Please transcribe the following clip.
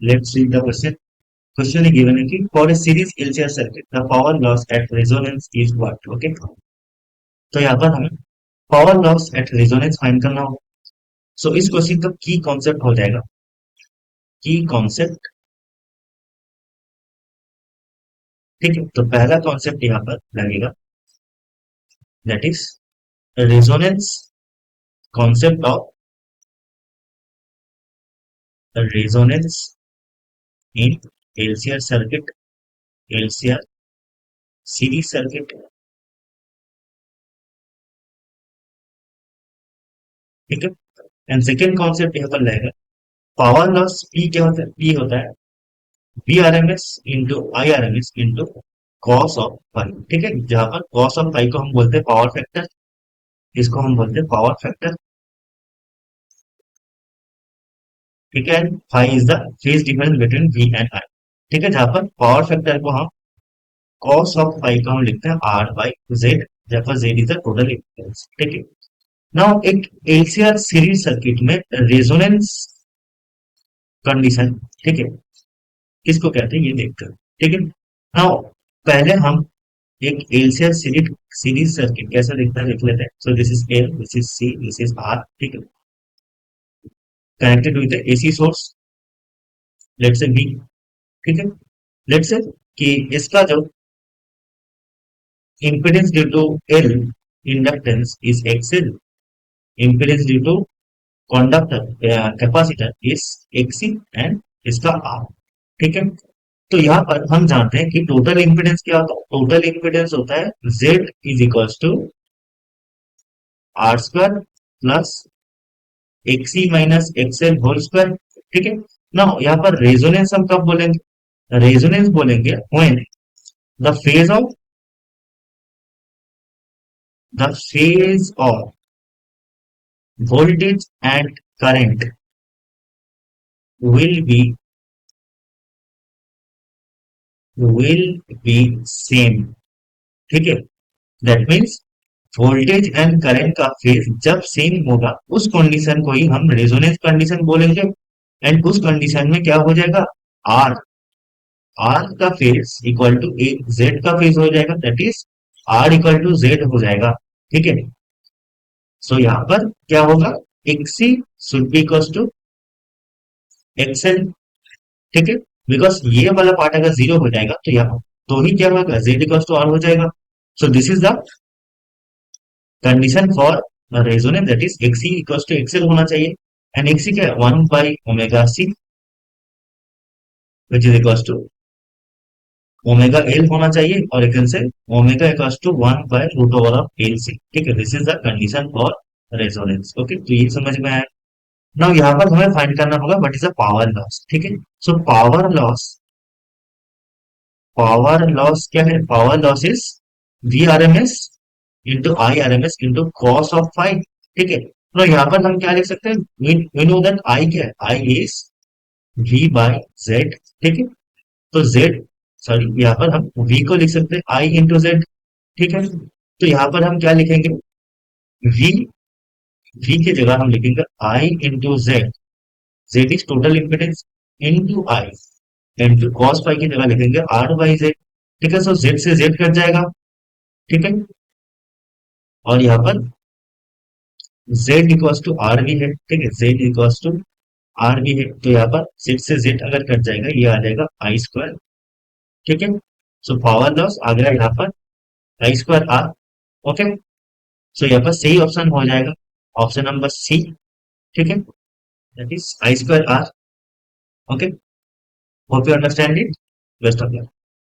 Let's read the question. Question है given है कि for a series LCR circuit the power loss at resonance is what. Okay, तो यहाँ पर हमें power loss at resonance find करना होगा. सो इस क्वेश्चन का की कॉन्सेप्ट हो जाएगा, की कॉन्सेप्ट. ठीक है, तो पहला कॉन्सेप्ट यहाँ पर लगेगा, that is resonance. Concept of resonance in LCR circuit, LCR series circuit. ठीक है, एंड सेकेंड कॉन्सेप्ट यहाँ पर लगेगा पावर लॉस. पी क्या होता है? पी होता है V R M S into I R M S into cos of phi. ठीक है, जहां पर कॉस ऑफ पाई को हम बोलते हैं पावर फैक्टर, इसको हम बोलते हैं पावर फैक्टर. ठीक है, phi is the phase difference between V and I. ठीक है, जहां पर पावर फैक्टर को हम कॉस ऑफ पाई को हम लिखते हैं आर बाई जेड, जहां पर Z is the total impedance. ठीक है, नाउ एक एलसीआर सीरीज सर्किट में रेजोनेंस कंडीशन, ठीक है, किसको कहते हैं ये देखते हैं. ठीक है, नाउ पहले हम एक एलसीआर सीरीज सीरीज सर्किट कैसा दिखता है देख लेते हैं. So this is L, this is C, this is R. ठीक है, connected with AC source, let's say B. ठीक है, लेट्स से कि इसका जो impedance due to L inductance is XL, impedance due to conductor capacitor is XC and इसका R. ठीक है, तो यहाँ पर हम जानते हैं कि टोटल इम्पीडेंस क्या होता है. टोटल इम्पीडेंस होता है Z is equals to R square plus XC minus XL whole square. ठीक है, ना यहाँ पर रेजोनेंस हम कब बोलेंगे? रेजोनेंस बोलेंगे when the phase of the phase of voltage and current will be will be same. ठीक है, that means voltage and current का फेज जब सेम होगा उस कंडीशन को ही हम रेजोनेंस कंडीशन बोलेंगे. एंड उस कंडीशन में क्या हो जाएगा? आर, आर का phase equal to a Z का फेज हो जाएगा, that is R equal to Z हो जाएगा. ठीक है, सो यहाँ पर क्या होगा? XC should be equal to XL. ठीक है, बिकॉज ये वाला पार्ट अगर जीरो हो जाएगा तो यहाँ तो ही क्या होगा? जेड इक्वल टू आर हो जाएगा. So this is the condition for resonance, that is X C equal to X L होना चाहिए. एंड एक्सी क्या है? 1/ओमेगा C which is equal to omega L होना चाहिए, और एक से ओमेगा इक्वल टू 1/√ओवर ऑफ एल सी. ठीक है, this is the condition for resonance. Okay, तो ये समझ में आया. नाउ यहाँ पर हमें फाइंड करना होगा what is the power loss. ठीक है, सो पावर लॉस क्या है? Power loss is V R M S into I R M S into cos of phi. ठीक है, तो यहाँ पर हम क्या लिख सकते हैं? वी नो दैट आई क्या है? I is we bye Z. ठीक है, तो जेड, सॉरी, यहाँ पर हम वी को लिख सकते हैं आई इंटू जेड. ठीक है, तो यहाँ पर हम क्या लिखेंगे? वी, वी की जगह हम लिखेंगे I into Z. Z is total impedance into I, into cos phi की जगह लिखेंगे आर बाई जेड. ठीक है, सो जेड से जेड कट जाएगा. ठीक है, और यहाँ पर z इक्वल्स टू आर भी है. ठीक है, z इक्वल्स टू आर भी है, तो यहाँ पर z से z अगर कट जाएगा ये आ जाएगा आई स्क्वायर. ठीक है, सो पावर लॉस आ गया यहाँ पर आई स्क्वायर आर. ओके, सो यहाँ पर सही ऑप्शन हो जाएगा ऑप्शन नंबर सी. ठीक है, that is I square R. Okay, hope you understand it. Best of luck.